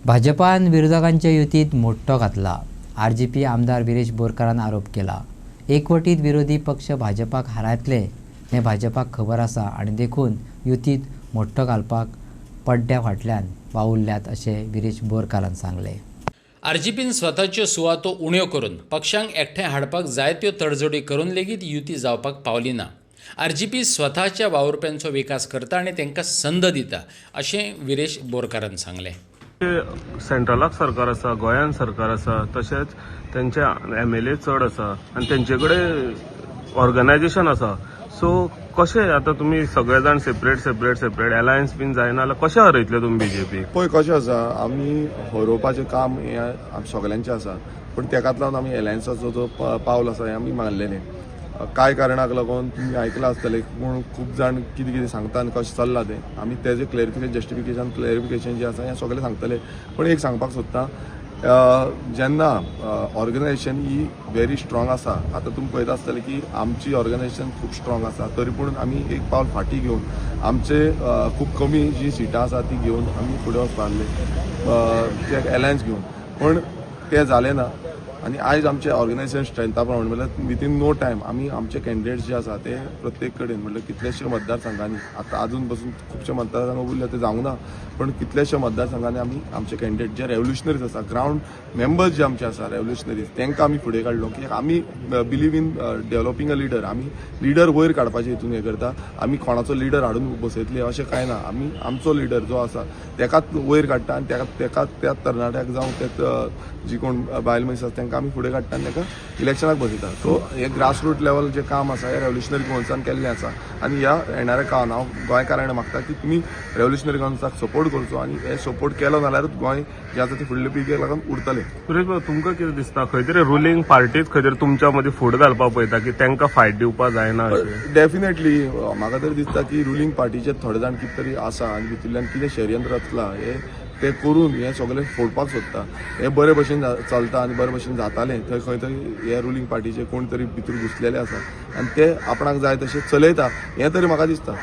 भाजपान विरोधकांच्या युतीत मोठो घातला. आरजीपी आमदार विरेश बोरकारान आरोप केला. एकवटीत विरोधी पक्ष भाजपाक हारयतले हें भाजपाक खबर आसा आनी देखून युतीत मोठो घालपाक पड्ड्या फाटल्यान वावुरल्यात अशें विरेश बोरकारान सांगलें. आरजीपीन स्वताच्यो सुवातो उण्यो करून पक्षांक एकठांय हाडपाक जायत्यो तडजोडी करून लेगीत युती जावपाक पावली ना. आरजीपी स्वताच्या वावुरप्यांचो विकास करता आनी तांकां संद दिता अशें विरेश बोरकारान सांगलें. सेंट्रलाक सरकार आसा, गोंयान सरकार आसा, तशेंच तेंचे MLA चड आसा आनी तेंचे कडेन ऑर्गनायजेशन आसा. सो कशें आतां तुमी सगळे जाण सेपरेट अलायन्स बीन जायना जाल्यार कशें हरयतले तुमी बीजेपी? पळय कशें आसा, आमी हरोवपाचें काम हें सगळ्यांचें आसा, पण तेकाच लागून आमी अलायन्साचो जो पावल आसा हें आमी मानलेलें. कांय कारणाक लागून तुमी आयकलां आसतलें पूण खूब जाण कितें कितें सांगता आनी कशें चल्लां तें आमी तेजें क्लॅरिफिकेशन जें आसा हें सगळें सांगतलें. पण एक सांगपाक सोदतां, जेन्ना ऑर्गनायजेशन ही व्हेरी स्ट्रॉंग आसा, आतां तुमी पळयता आसतलें की आमची ऑर्गनायजेशन खूब स्ट्रॉंग आसा, तरी पूण आमी एक पावल फाटीं घेवन आमचे खूब कमी जी सिटां आसा ती घेवन आमी फुडें वचपाक लागले ते अलायन्स घेवन. पण तें जालें ना आनी आयज आमचे ऑर्गनायजेशन स्ट्रेंथा प्रमाणे म्हणल्यार विथीन नो टायम आमी आमचे कॅन्डिडेट्स जे आसा ते प्रत्येक कडेन म्हणल्यार कितलेशे मतदारसंघांनी आतां आजून पसून खुबशे मतदारसंघ उरले ते जावंक ना, पण कितलेशे मतदारसंघांनी आमी आमचे कॅन्डिडेट जे रेव्होल्युशनरीज आसा, ग्रावंड मेंबर्स जे आमचे आसा रेव्होल्युशनरीज, तांकां आमी फुडें काडलो. कित्याक आमी believe in developing a leader. आमी लिडर वयर काडपाचे हितून हें करता. आमी कोणाचो लिडर हाडून बसयतले अशें कांय ना. आमी आमचो लिडर जो आसा तेकाच वयर काडटा आनी तेकाच त्या तरणाट्याक जावं तेच जी कोण बायल मनीस आसा तांकां आमी फुडें काडटा आनी ताका इलेक्शनाक बसयता. सो हे ग्रासरूट लेवल जे काम आसा हे रेव्होल्युशनरी काउन्सिलान केल्लें आसा आनी ह्या येणाऱ्या काळान हांव गोंयकारांक मागता की तुमी रेव्होल्युशनरी काउन्सिलाक सपोर्ट करचो आनी हे सपोर्ट केलो जाल्यारूच गोंय जे आसा ते फुडले पिळगेक लागून उरतलें. सुरेश भाऊ, तुमकां कितें दिसता, खंय तरी रुलींग पार्टीच खंय तरी तुमच्या मदीं फुडें घालपाक पळयता की तांकां फायट दिवपाक जायना अशें? डेफिनेटली म्हाका तरी दिसता की रुलींग पार्टीचे थोडे जाण कितें तरी आसा आनी भितरल्यान कितें षडयंत्र रचलां ते करून हें सगळें फोडपाक सोदता. हें बरे भशेन चलता आनी बरे भशेन जातालें थंय खंय तरी हे रुलींग पार्टीचे कोण तरी भितर घुसलेले आसा आनी ते आपणाक जाय तशें चलयता हें तरी म्हाका दिसता.